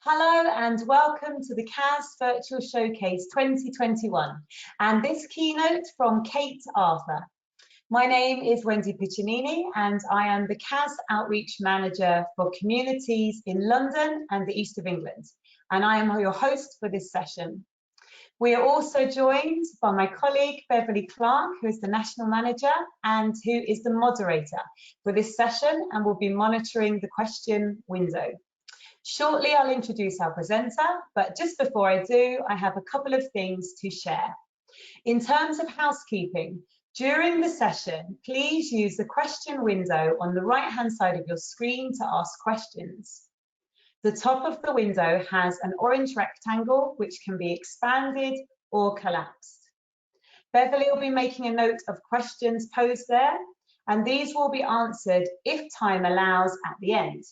Hello and welcome to the CAS Virtual Showcase 2021 and this keynote from Kate Arthur. My name is Wendy Piccinini and I am the CAS Outreach Manager for Communities in London and the East of England, and I am your host for this session. We are also joined by my colleague Beverly Clark, who is the National Manager and who is the moderator for this session and will be monitoring the question window. Shortly, I'll introduce our presenter, but just before I do, I have a couple of things to share. In terms of housekeeping, during the session, please use the question window on the right-hand side of your screen to ask questions. The top of the window has an orange rectangle which can be expanded or collapsed. Beverly will be making a note of questions posed there, and these will be answered if time allows at the end.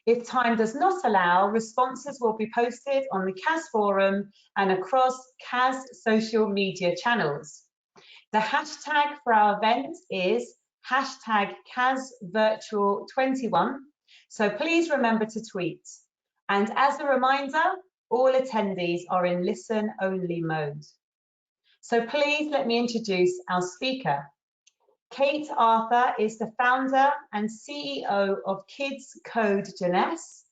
If time does not allow, responses will be posted on the CAS forum and across CAS social media channels. The hashtag for our event is hashtag CASVirtual21, so please remember to tweet. And as a reminder, all attendees are in listen-only mode. So please let me introduce our speaker. Kate Arthur is the founder and CEO of Code Jeunesse,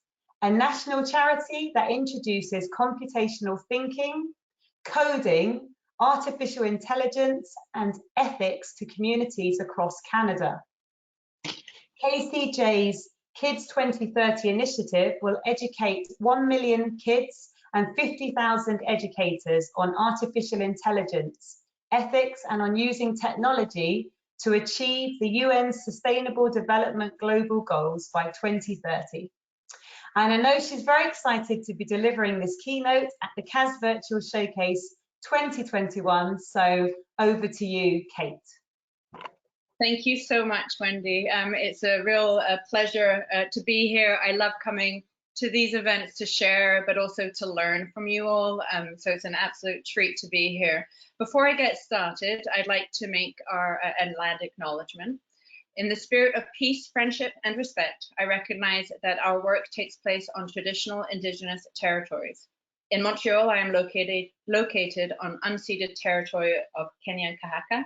a national charity that introduces computational thinking, coding, artificial intelligence, and ethics to communities across Canada. KCJ's Kids 2030 initiative will educate 1 million kids and 50,000 educators on artificial intelligence, ethics, and on using technology to achieve the UN's Sustainable Development Global Goals by 2030. And I know she's very excited to be delivering this keynote at the CAS Virtual Showcase 2021. So over to you, Kate. Thank you so much, Wendy. It's a real pleasure to be here. I love coming to these events to share, but also to learn from you all. So it's an absolute treat to be here. Before I get started, I'd like to make our land acknowledgement. In the spirit of peace, friendship, and respect, I recognize that our work takes place on traditional Indigenous territories. In Montreal, I am located on unceded territory of Kanien'kehá:ka.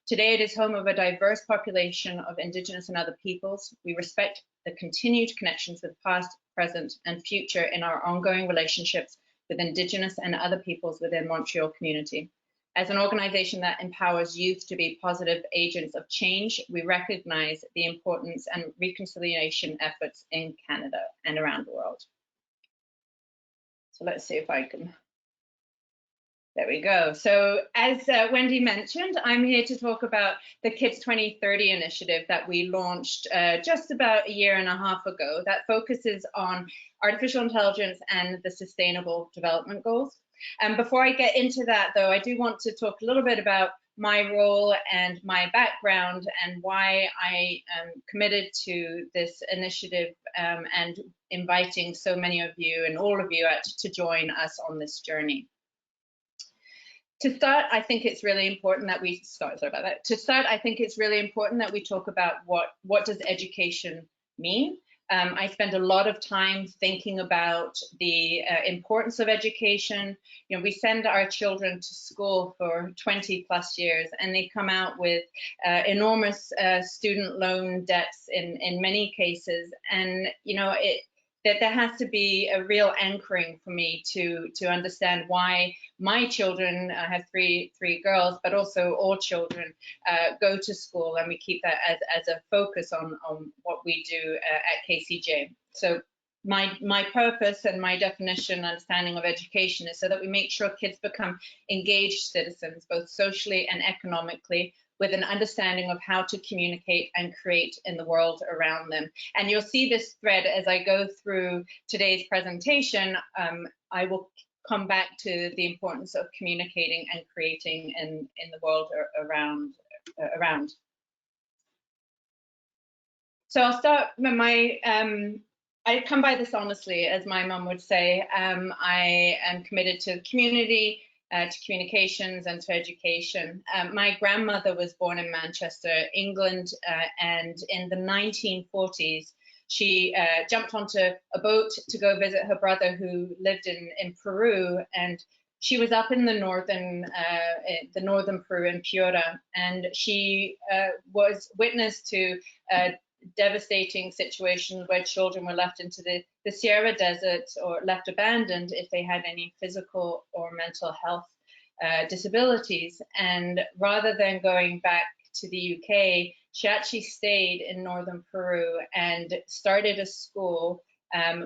Today, it is home of a diverse population of Indigenous and other peoples. We respect the continued connections with past, present, and future in our ongoing relationships with Indigenous and other peoples within Montreal community. As an organization that empowers youth to be positive agents of change, we recognize the importance and reconciliation efforts in Canada and around the world. So let's see if I can. There we go. So as Wendy mentioned, I'm here to talk about the Kids 2030 initiative that we launched just about a year and a half ago that focuses on artificial intelligence and the Sustainable Development Goals. And before I get into that, though, I do want to talk a little bit about my role and my background and why I am committed to this initiative and inviting so many of you and all of you to join us on this journey. To start, I think it's really important that we talk about what does education mean. I spend a lot of time thinking about the importance of education. You know, we send our children to school for 20+ years, and they come out with enormous student loan debts in many cases. And you know, that there has to be a real anchoring for me to understand why my children, I have three girls, but also all children go to school, and we keep that as a focus on what we do at KCJ. So my purpose and my definition, understanding of education is so that we make sure kids become engaged citizens, both socially and economically, with an understanding of how to communicate and create in the world around them. And you'll see this thread as I go through today's presentation. I will come back to the importance of communicating and creating in the world around. So I'll start with I come by this honestly, as my mum would say. I am committed to community, to communications, and to education. My grandmother was born in Manchester, England, and in the 1940s, she jumped onto a boat to go visit her brother who lived in Peru, and she was up in the northern Peru in Piura, and she was witness to devastating situations where children were left into the Sierra Desert or left abandoned if they had any physical or mental health disabilities. And rather than going back to the UK, she actually stayed in northern Peru and started a school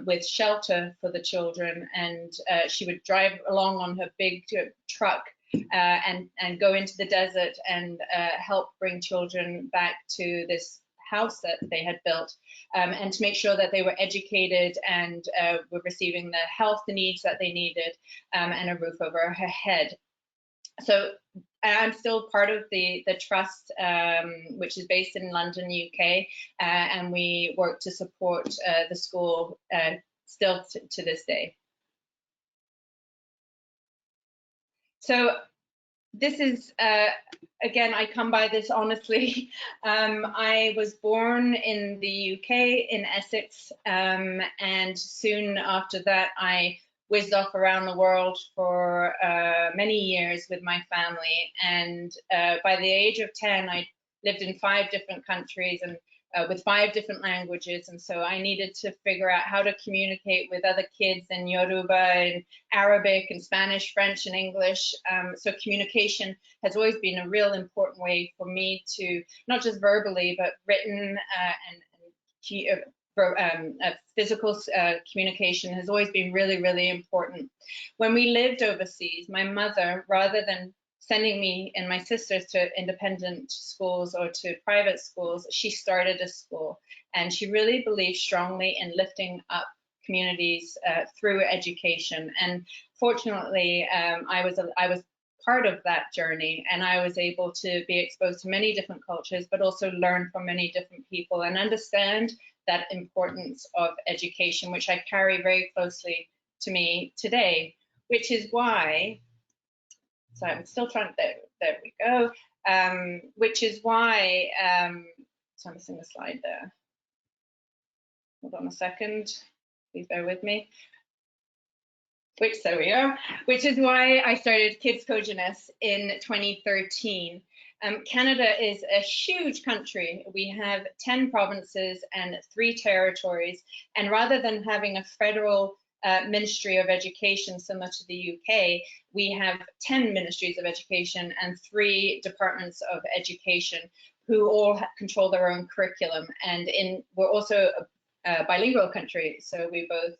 with shelter for the children. And she would drive along on her big truck and go into the desert and help bring children back to this house that they had built, and to make sure that they were educated and were receiving the health needs that they needed, and a roof over her head. So I'm still part of the trust, which is based in London, UK, and we work to support the school still to this day. So this is, again, I come by this honestly. I was born in the UK, in Essex, and soon after that, I whizzed off around the world for many years with my family. And by the age of 10, I lived in 5 different countries and with 5 different languages. And so I needed to figure out how to communicate with other kids in Yoruba and Arabic and Spanish, French and English. So communication has always been a real important way for me to, not just verbally, but written and physical communication has always been really, really important. When we lived overseas, my mother, rather than sending me and my sisters to independent schools or to private schools, she started a school, and she really believed strongly in lifting up communities through education. And fortunately, I was part of that journey, and I was able to be exposed to many different cultures, but also learn from many different people and understand that importance of education, which I carry very closely to me today, which is why, so I'm still trying, there we go, which is why, so I'm missing the slide there. Hold on a second, please bear with me. There we are, which is why I started Code Jeunesse in 2013. Canada is a huge country. We have 10 provinces and 3 territories. And rather than having a federal Ministry of Education similar to the UK, we have 10 ministries of education and 3 departments of education who all control their own curriculum. And we're also a bilingual country, so we both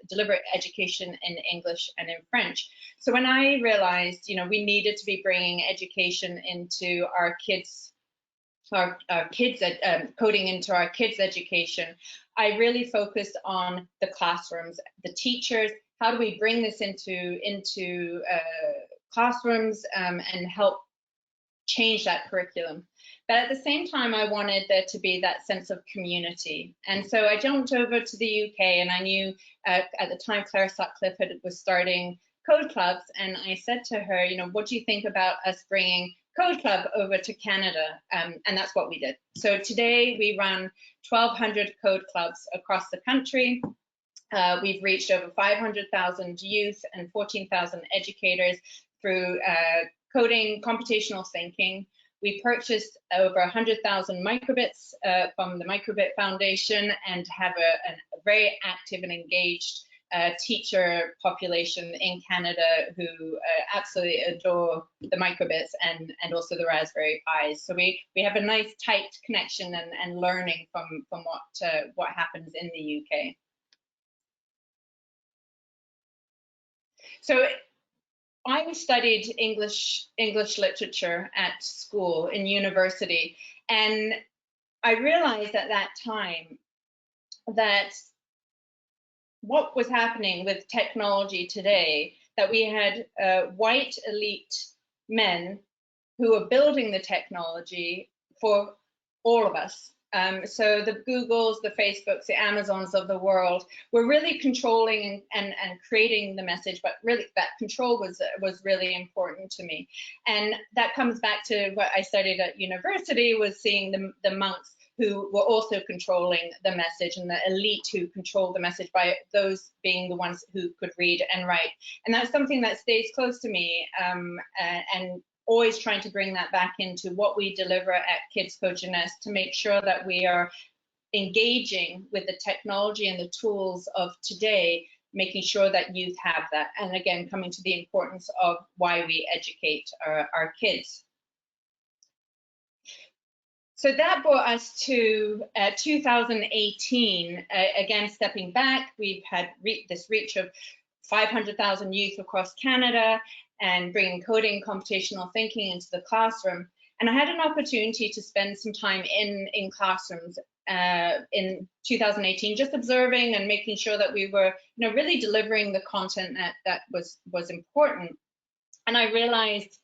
deliver education in English and in French. So when I realized, we needed to be bringing education into our kids, coding into our kids' education, I really focused on the classrooms, the teachers. How do we bring this into classrooms and help change that curriculum? But at the same time, I wanted there to be that sense of community. And so I jumped over to the UK, and I knew at the time Claire Sutcliffe was starting Code Clubs. And I said to her, what do you think about us bringing Code Club over to Canada? And that's what we did. So today we run 1,200 Code Clubs across the country. We've reached over 500,000 youth and 14,000 educators through coding, computational thinking. We purchased over 100,000 microbits from the Microbit Foundation and have a very active and engaged teacher population in Canada who absolutely adore the microbits and also the Raspberry Pis. So we have a nice tight connection and learning from what happens in the UK. So I studied English literature at school, in university, and I realized at that time that what was happening with technology today, that we had white elite men who were building the technology for all of us. So the Googles, the Facebooks, the Amazons of the world were really controlling and creating the message, but really that control was really important to me. And that comes back to what I studied at university, was seeing the monks who were also controlling the message, and the elite who controlled the message by those being the ones who could read and write. And that's something that stays close to me, and always trying to bring that back into what we deliver at Kids Code Jeunesse to make sure that we are engaging with the technology and the tools of today, making sure that youth have that. And again, coming to the importance of why we educate our kids. So that brought us to 2018. Again, stepping back, we've had this reach of 500,000 youth across Canada and bringing coding, computational thinking into the classroom. And I had an opportunity to spend some time in classrooms in 2018, just observing and making sure that we were, really delivering the content that was important. And I realized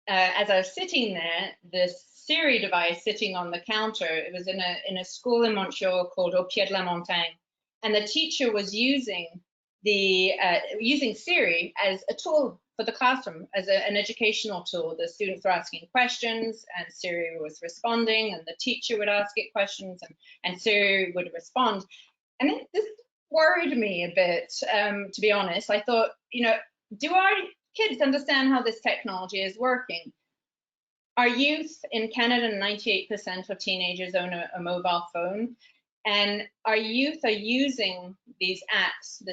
as I was sitting there, this Siri device sitting on the counter, it was in a school in Montreal called Au Pied de la Montagne, and the teacher was using Siri as a tool for the classroom, as an educational tool. The students were asking questions and Siri was responding, and the teacher would ask it questions and Siri would respond. And this worried me a bit, to be honest. I thought, do our kids understand how this technology is working? Our youth in Canada, 98% of teenagers own a mobile phone, and our youth are using these apps,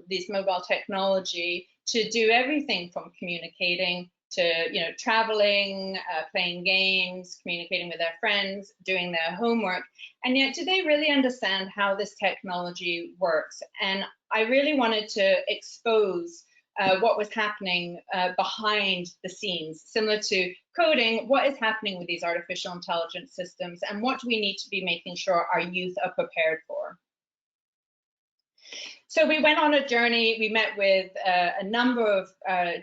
these mobile technology, to do everything from communicating to traveling, playing games, communicating with their friends, doing their homework. And yet, do they really understand how this technology works? And I really wanted to expose what was happening behind the scenes, similar to coding. What is happening with these artificial intelligence systems, and what do we need to be making sure our youth are prepared for? So we went on a journey. We met with a number of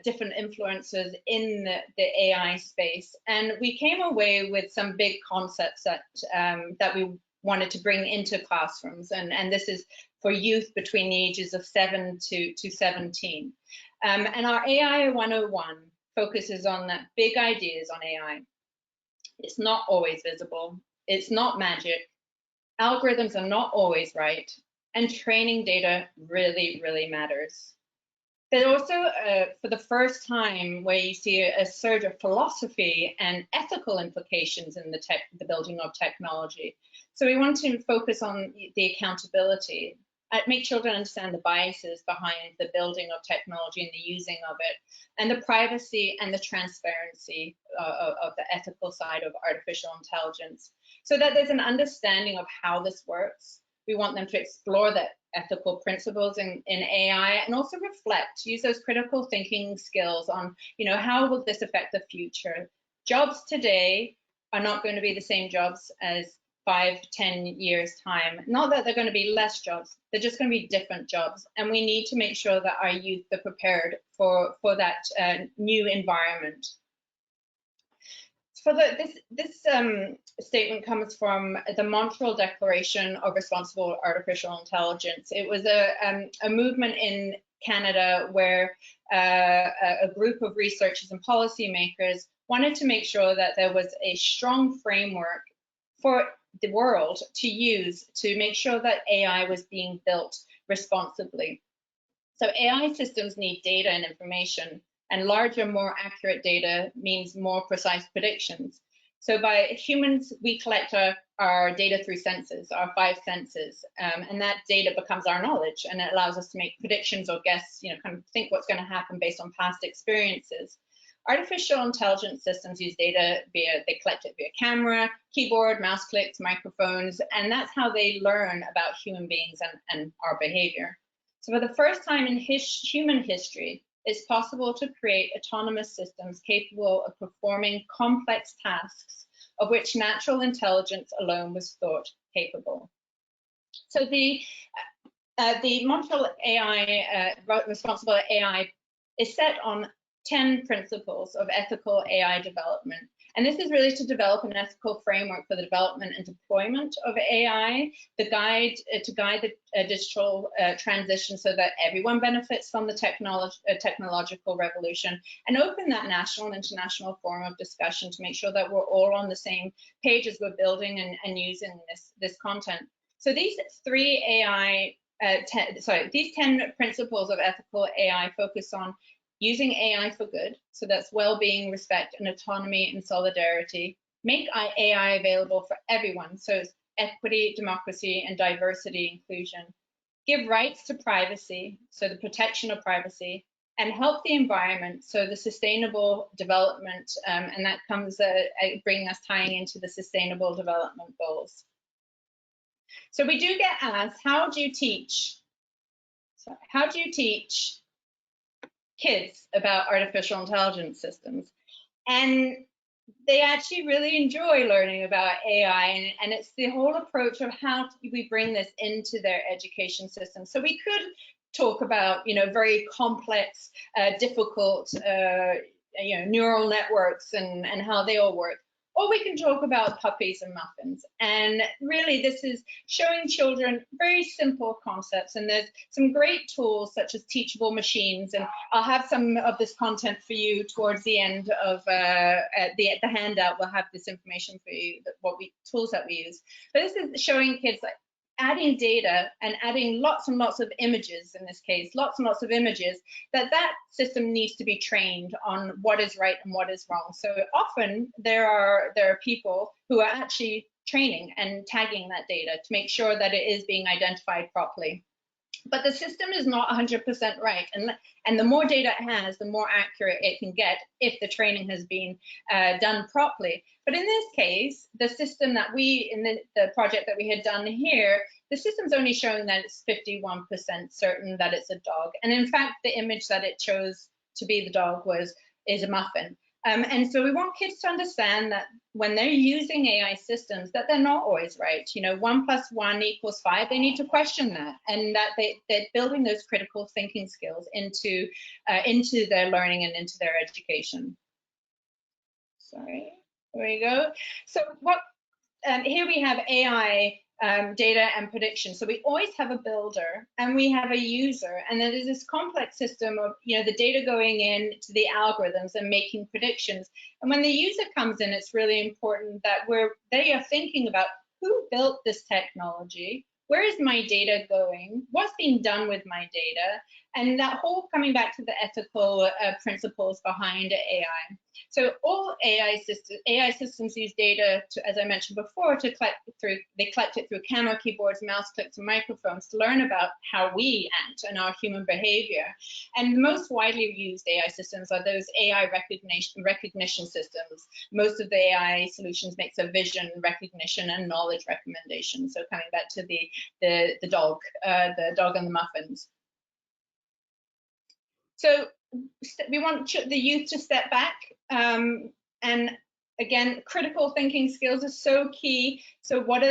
different influencers in the AI space, and we came away with some big concepts that we wanted to bring into classrooms, and this is for youth between the ages of 7 to 17. And our AI 101 focuses on that big ideas on AI. It's not always visible. It's not magic. Algorithms are not always right. And training data really, really matters. But also, for the first time, where you see a surge of philosophy and ethical implications in the building of technology. So we want to focus on the accountability, make children understand the biases behind the building of technology and the using of it, and the privacy and the transparency of the ethical side of artificial intelligence, so that there's an understanding of how this works. We want them to explore the ethical principles in AI, and also reflect, use those critical thinking skills on, how will this affect the future? Jobs today are not going to be the same jobs as 5-10 years time. Not that they're going to be less jobs, they're just going to be different jobs. And we need to make sure that our youth are prepared for that new environment. So this statement comes from the Montreal Declaration of Responsible Artificial Intelligence. It was a movement in Canada where a group of researchers and policymakers wanted to make sure that there was a strong framework for the world to use to make sure that AI was being built responsibly. So AI systems need data and information, and larger, more accurate data means more precise predictions. So by humans, we collect our data through senses, our 5 senses, and that data becomes our knowledge, and it allows us to make predictions or guess, kind of think what's going to happen based on past experiences. Artificial intelligence systems use data they collect it via camera, keyboard, mouse clicks, microphones, and that's how they learn about human beings and our behavior. So for the first time in human history, it's possible to create autonomous systems capable of performing complex tasks of which natural intelligence alone was thought capable. So the Montreal AI, Responsible AI, is set on 10 principles of ethical AI development. And this is really to develop an ethical framework for the development and deployment of AI, to guide the digital transition so that everyone benefits from the technological revolution, and open that national and international forum of discussion to make sure that we're all on the same page as we're building and using this content. So these these 10 principles of ethical AI focus on using AI for good, so that's well-being, respect, and autonomy and solidarity. Make AI available for everyone, so it's equity, democracy, and diversity inclusion. Give rights to privacy, so the protection of privacy, and help the environment, so the sustainable development, and that comes bringing us tying into the sustainable development goals. So we do get asked, how do you teach kids about artificial intelligence systems? And they actually really enjoy learning about AI, and it's the whole approach of how we bring this into their education system. So we could talk about, very complex, difficult, neural networks and how they all work. Or we can talk about puppies and muffins. And really, this is showing children very simple concepts. And there's some great tools such as teachable machines. And I'll have some of this content for you towards the end of the handout. We'll have this information for you, tools that we use. But this is showing kids like adding data and adding lots and lots of images, in this case, lots and lots of images, that system needs to be trained on what is right and what is wrong. So often there are people who are actually training and tagging that data to make sure that it is being identified properly. But the system is not 100% right, and the more data it has, the more accurate it can get if the training has been done properly. But in this case, the system that in the project that we had done here, the system's only showing that it's 51% certain that it's a dog. And in fact, the image that it chose to be the dog is a muffin. And so we want kids to understand that when they're using AI systems, that they're not always right. 1 + 1 = 5. They need to question that, and that they're building those critical thinking skills into their learning and into their education. Sorry, there we go. So here we have AI data and prediction. So we always have a builder and we have a user, and then there's this complex system of the data going in to the algorithms and making predictions. And when the user comes in, it's really important that they are thinking about who built this technology, where is my data going, what's being done with my data, and that whole coming back to the ethical principles behind AI. So all AI systems use data, as I mentioned before, to collect it through camera, keyboards, mouse clicks, and microphones to learn about how we act and our human behavior. And the most widely used AI systems are those AI recognition systems. Most of the AI solutions makes a vision recognition and knowledge recommendation. So coming back to the dog and the muffins. So we want the youth to step back, and again, critical thinking skills are so key. So what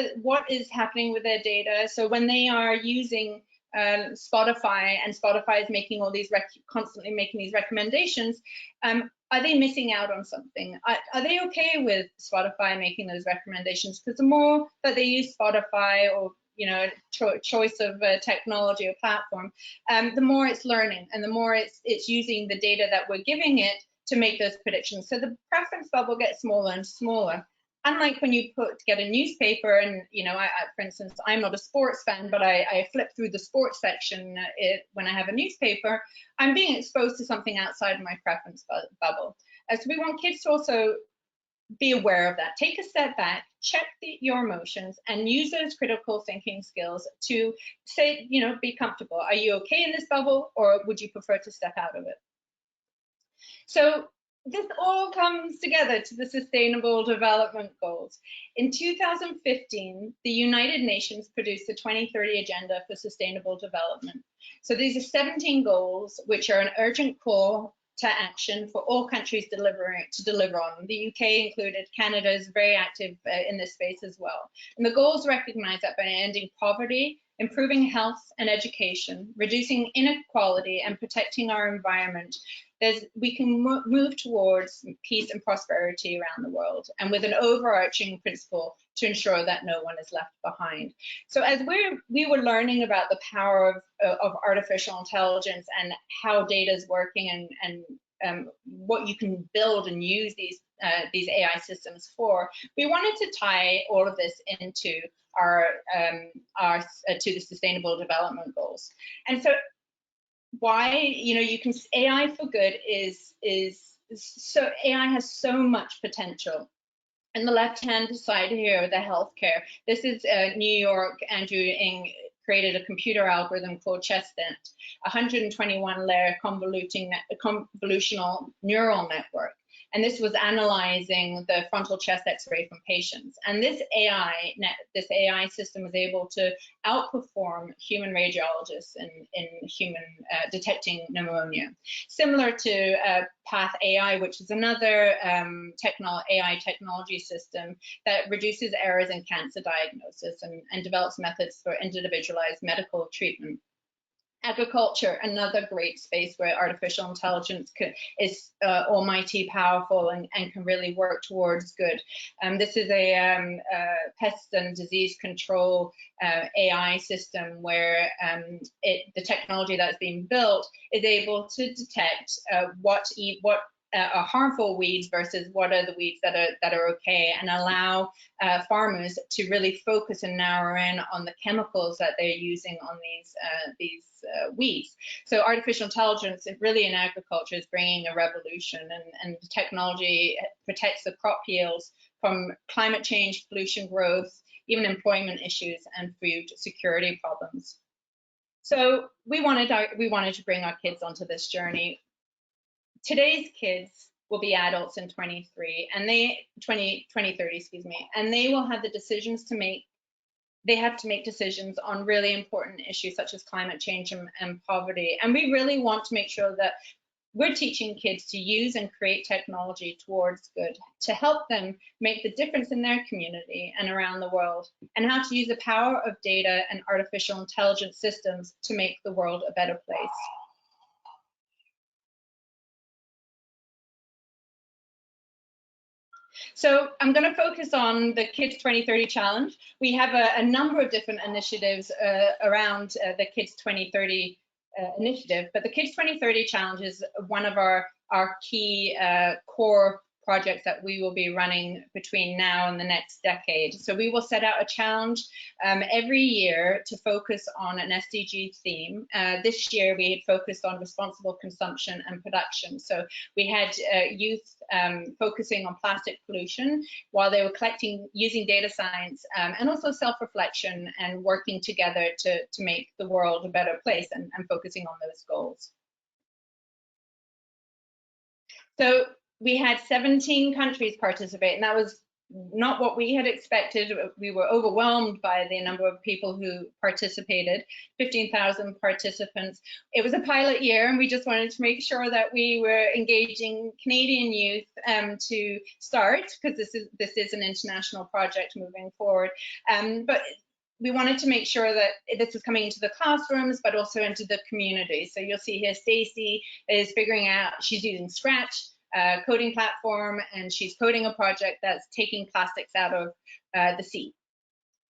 is happening with their data? So when they are using Spotify, and Spotify is making all these constantly making these recommendations, are they missing out on something? Are they okay with Spotify making those recommendations? Because the more that they use Spotify or choice of technology or platform, the more it's learning and the more it's using the data that we're giving it to make those predictions. So the preference bubble gets smaller and smaller. Unlike when you get a newspaper, and for instance, I'm not a sports fan, but I flip through the sports section when I have a newspaper, I'm being exposed to something outside of my preference bubble. So we want kids to also be aware of that. Take a step back, check your emotions, and use those critical thinking skills to say, be comfortable. Are you okay in this bubble, or would you prefer to step out of it? So this all comes together to the Sustainable Development Goals. In 2015, the United Nations produced the 2030 Agenda for Sustainable Development. So these are 17 goals, which are an urgent call to action for all countries to deliver on. The UK included. Canada is very active in this space as well. And the goals recognize that by ending poverty, improving health and education, reducing inequality, and protecting our environment, we can move towards peace and prosperity around the world, and with an overarching principle to ensure that no one is left behind. So as we were learning about the power of artificial intelligence and how data is working, and what you can build and use these AI systems for, we wanted to tie all of this into our to the Sustainable Development Goals. And so why, you can, AI for good is so, AI has so much potential. On the left-hand side here, the healthcare. This is New York, Andrew Ng created a computer algorithm called ChestNet, 121-layer convolutional neural network. And this was analyzing the frontal chest X-ray from patients. And this AI system was able to outperform human radiologists in human detecting pneumonia. Similar to Path AI, which is another AI technology system that reduces errors in cancer diagnosis and develops methods for individualized medical treatment. Agriculture, another great space where artificial intelligence is almighty powerful and can really work towards good. This is a pest and disease control AI system where the technology that's being built is able to detect what are harmful weeds versus what are the weeds that are okay, and allow farmers to really focus and narrow in on the chemicals that they're using on these weeds. So artificial intelligence, really in agriculture, is bringing a revolution, and the technology protects the crop yields from climate change, pollution growth, even employment issues and food security problems. So we wanted to bring our kids onto this journey. Today's kids will be adults in 2030, excuse me, and they will have the decisions to make. They have to make decisions on really important issues such as climate change and poverty. And we really want to make sure that we're teaching kids to use and create technology towards good, to help them make the difference in their community and around the world, and how to use the power of data and artificial intelligence systems to make the world a better place. So I'm going to focus on the Kids 2030 Challenge. We have a number of different initiatives around the Kids 2030 initiative, but the Kids 2030 Challenge is one of our key core projects that we will be running between now and the next decade. So we will set out a challenge every year to focus on an SDG theme. This year we had focused on responsible consumption and production. So we had youth focusing on plastic pollution while they were using data science, and also self-reflection and working together to make the world a better place, and focusing on those goals. So we had 17 countries participate, and that was not what we had expected. We were overwhelmed by the number of people who participated, 15,000 participants. It was a pilot year, and we just wanted to make sure that we were engaging Canadian youth to start, because this is an international project moving forward. But we wanted to make sure that this was coming into the classrooms, but also into the community. So you'll see here, Stacey is figuring out, she's using Scratch, coding platform, and she's coding a project that's taking plastics out of the sea.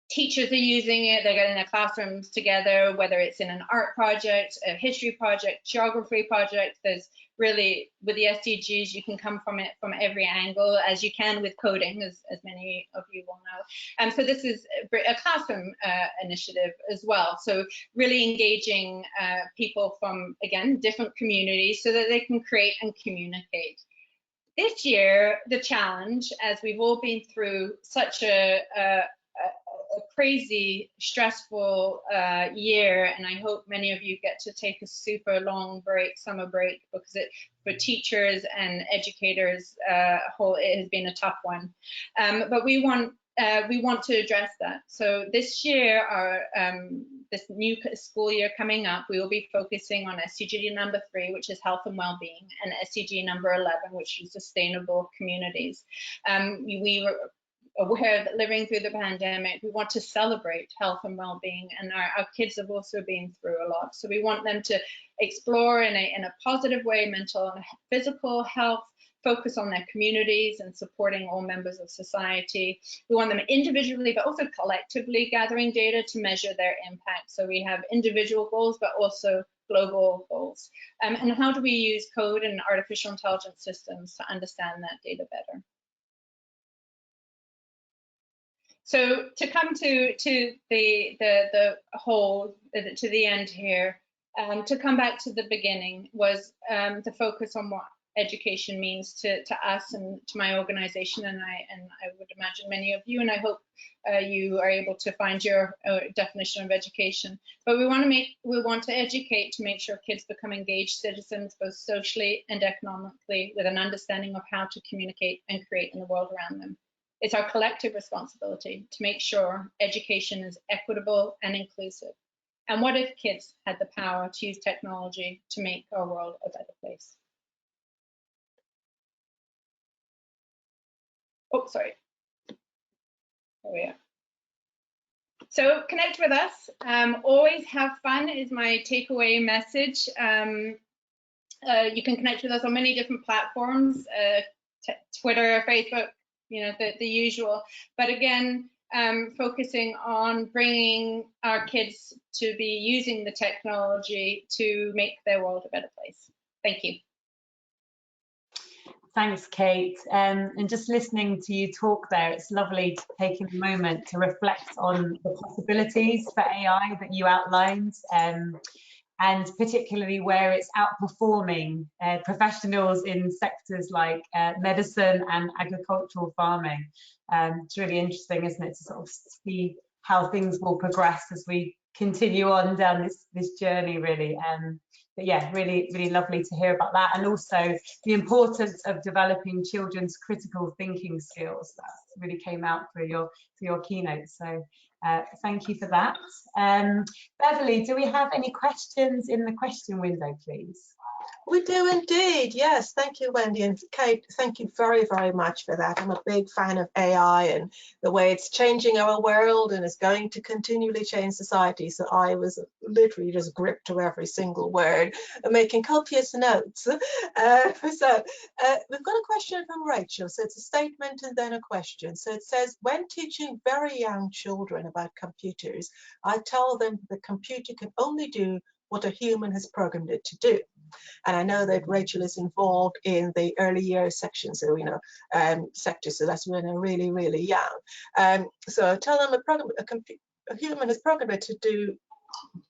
Teachers are using it, they're getting their classrooms together, whether it's in an art project, a history project, geography project. There's really, with the SDGs, you can come from it from every angle, as you can with coding, as many of you will know. So this is a classroom initiative as well. So really engaging people from, again, different communities so that they can create and communicate. This year, the challenge, as we've all been through such a crazy, stressful year, and I hope many of you get to take a super long break, summer break, because for teachers and educators, it has been a tough one. But we want to address that. So this year, this new school year coming up, we will be focusing on SDG number 3, which is health and well-being, and SDG number 11, which is sustainable communities. aware that living through the pandemic, we want to celebrate health and well-being, and our kids have also been through a lot. So we want them to explore in a positive way mental and physical health, focus on their communities and supporting all members of society. We want them individually, but also collectively gathering data to measure their impact. So we have individual goals, but also global goals. And how do we use code and artificial intelligence systems to understand that data better? So to come to the whole, to the end here, to come back to the beginning was the focus on what education means to us and to my organization, and I would imagine many of you, and I hope you are able to find your definition of education. But we want to educate to make sure kids become engaged citizens, both socially and economically, with an understanding of how to communicate and create in the world around them. It's our collective responsibility to make sure education is equitable and inclusive. And what if kids had the power to use technology to make our world a better place? Oh, sorry. There we are. So connect with us. Always have fun is my takeaway message. You can connect with us on many different platforms, Twitter, Facebook, you know, the usual. But again, focusing on bringing our kids to be using the technology to make their world a better place. Thank you. Thanks, Kate. And just listening to you talk there, it's lovely taking a moment to reflect on the possibilities for AI that you outlined, and particularly where it's outperforming professionals in sectors like medicine and agricultural farming. It's really interesting, isn't it, to sort of see how things will progress as we continue on down this journey, really. But yeah, really lovely to hear about that, and also the importance of developing children's critical thinking skills. That really came out through your keynote. So thank you for that. Beverly, do we have any questions in the question window, please? We do indeed, yes. Thank you, Wendy, and Kate, thank you very, very much for that. I'm a big fan of AI and the way it's changing our world and is going to continually change society. So I was literally just gripped to every single word and making copious notes. We've got a question from Rachel. So it's a statement and then a question. So it says, when teaching very young children about computers, I tell them the computer can only do what a human has programmed it to do. And I know that Rachel is involved in the early years section, so sector. So that's when they're really, really young. So tell them a human has programmed it to do.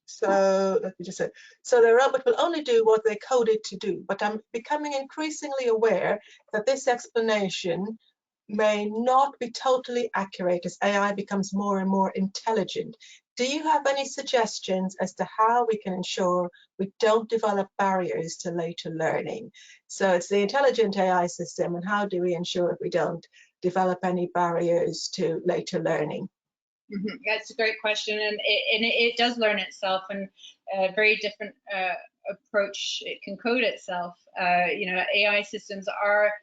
So let me just say. So the robot will only do what they code it to do. But I'm becoming increasingly aware that this explanation may not be totally accurate as AI becomes more and more intelligent. Do you have any suggestions as to how we can ensure we don't develop barriers to later learning? So it's the intelligent AI system, and how do we ensure we don't develop any barriers to later learning? Mm-hmm. That's a great question, and it does learn itself, and a very different approach. It can code itself. You know, AI systems are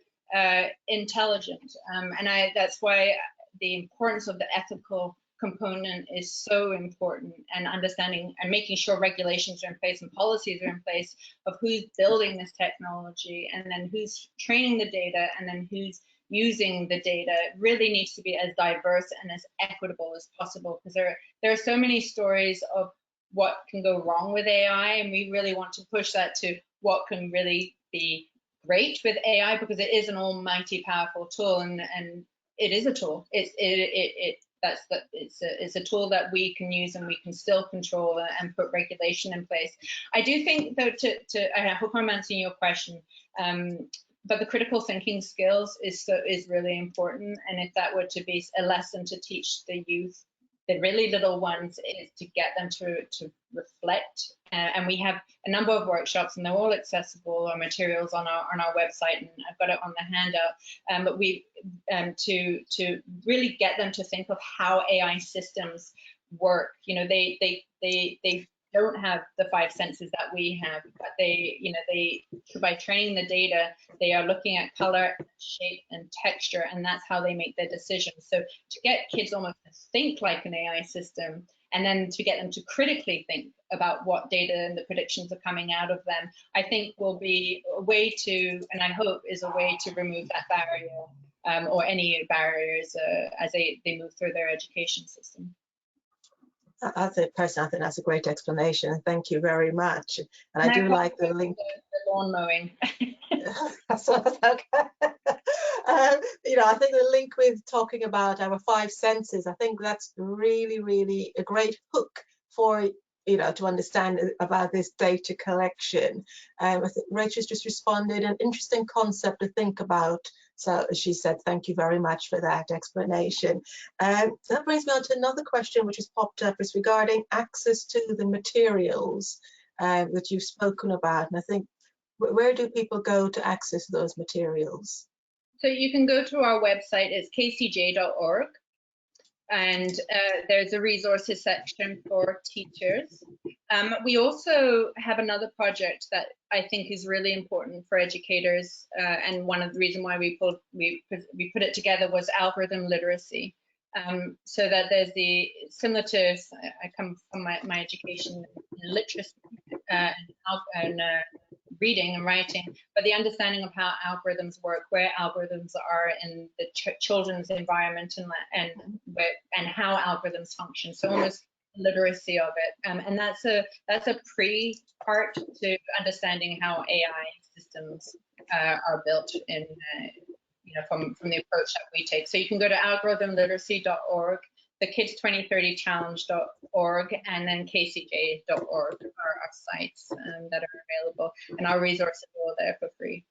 intelligent, and that's why the importance of the ethical component is so important, and understanding and making sure regulations are in place and policies are in place of who's building this technology, and then who's training the data, and then who's using the data. It really needs to be as diverse and as equitable as possible, because there are so many stories of what can go wrong with AI, and we really want to push that to what can really be great with AI, because it is an almighty powerful tool, and it is a tool. It's a tool that we can use, and we can still control and put regulation in place. I do think, though, I hope I'm answering your question, but the critical thinking skills is really important. And if that were to be a lesson to teach the youth, the really little ones, is to get them to reflect. And we have a number of workshops, and they're all accessible, or materials on our website, and I've got it on the handout. But we to really get them to think of how AI systems work. You know, they don't have the 5 senses that we have, but they, by training the data, they are looking at color, shape, and texture, and that's how they make their decisions. So to get kids almost to think like an AI system, and then to get them to critically think about what data and the predictions are coming out of them, I think will be a way to, and I hope is a way to remove that barrier, or any barriers as they move through their education system. I think that's a great explanation. Thank you very much. And I do like the link. The lawn mowing. So, okay. I think the link with talking about our 5 senses, I think that's really, really a great hook for to understand about this data collection. I think Rachel's just responded, an interesting concept to think about. So she said, thank you very much for that explanation. That brings me on to another question which has popped up, is regarding access to the materials that you've spoken about. And I think, where do people go to access those materials? So you can go to our website, it's kcj.org. And there's a resources section for teachers. We also have another project that I think is really important for educators, and one of the reasons why we put it together was algorithm literacy. So that there's similar to, I come from my education in literacy and reading and writing, but the understanding of how algorithms work, where algorithms are in the children's environment, and how algorithms function. So almost literacy of it, and that's a pre-part to understanding how AI systems are built in, from the approach that we take. So you can go to algorithmliteracy.org, the kids2030challenge.org, and then kcj.org are our sites that are available, and our resources are all there for free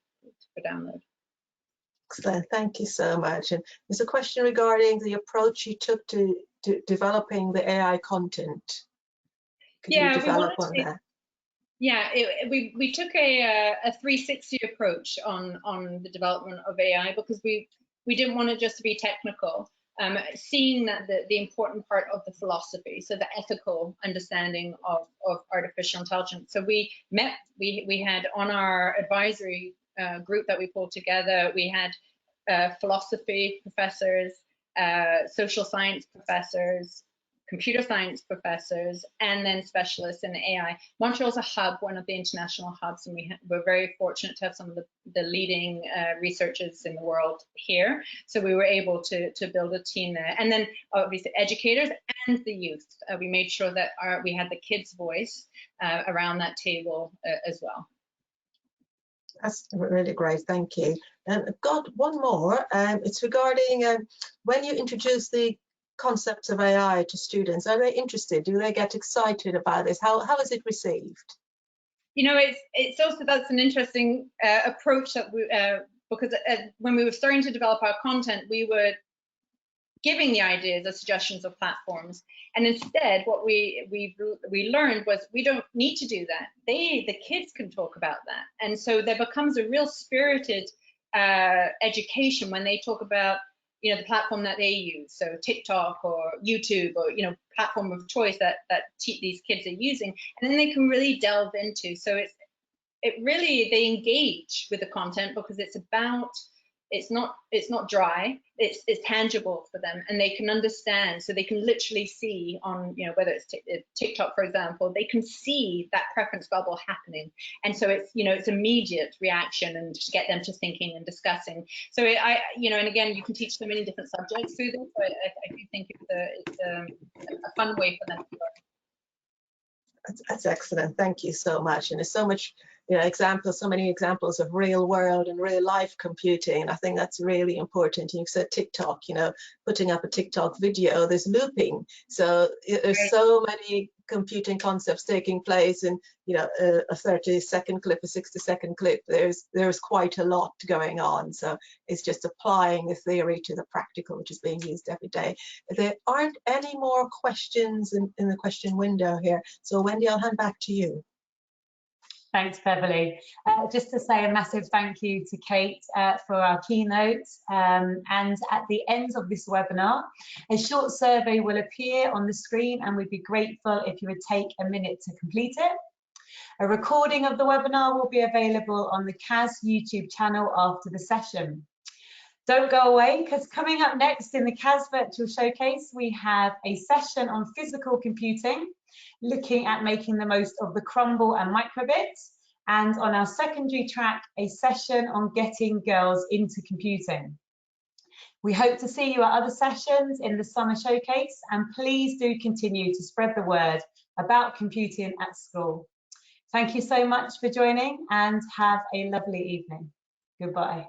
for download. Excellent, thank you so much. And there's a question regarding the approach you took to developing the AI content. Could you develop on that? Yeah, we took a 360 approach on the development of AI, because we didn't want it just to be technical. Seeing that the important part of the philosophy, so the ethical understanding of artificial intelligence. So we had on our advisory group that we pulled together, we had philosophy professors, social science professors, computer science professors, and then specialists in AI. Montreal's a hub, one of the international hubs, and we're very fortunate to have some of the leading researchers in the world here. So we were able to build a team there. And then obviously educators and the youth. We made sure that we had the kids' voice around that table as well. That's really great, thank you. And I've got one more. It's regarding when you introduce the concepts of AI to students, are they interested? Do they get excited about this? How is it received? It's also, that's an interesting approach that because when we were starting to develop our content, we were giving the ideas or suggestions of platforms, and instead what we learned was we don't need to do that. The kids can talk about that, and so there becomes a real spirited education when they talk about the platform that they use, so TikTok or YouTube or platform of choice that these kids are using, and then they can really delve into. So they engage with the content because it's not dry, it's tangible for them, and they can understand. So they can literally see on whether it's TikTok, for example, they can see that preference bubble happening, and so it's immediate reaction and just get them to thinking and discussing. So and again, you can teach them many different subjects through this. So I do think it's a fun way for them to learn. That's excellent, thank you so much. And there's so much so many examples of real world and real life computing, and I think that's really important. You've said TikTok, putting up a TikTok video, there's looping, so there's so many computing concepts taking place in a 30-second clip, a 60-second clip. There's quite a lot going on, so it's just applying the theory to the practical, which is being used every day. There aren't any more questions in the question window here, so Wendy, I'll hand back to you. Thanks, Beverly. Just to say a massive thank you to Kate for our keynote. And at the end of this webinar, a short survey will appear on the screen, and we'd be grateful if you would take a minute to complete it. A recording of the webinar will be available on the CAS YouTube channel after the session. Don't go away, because coming up next in the CAS Virtual Showcase, we have a session on physical computing, looking at making the most of the crumble and microbits, and on our secondary track, a session on getting girls into computing. We hope to see you at other sessions in the summer showcase, and please do continue to spread the word about computing at school. Thank you so much for joining, and have a lovely evening. Goodbye.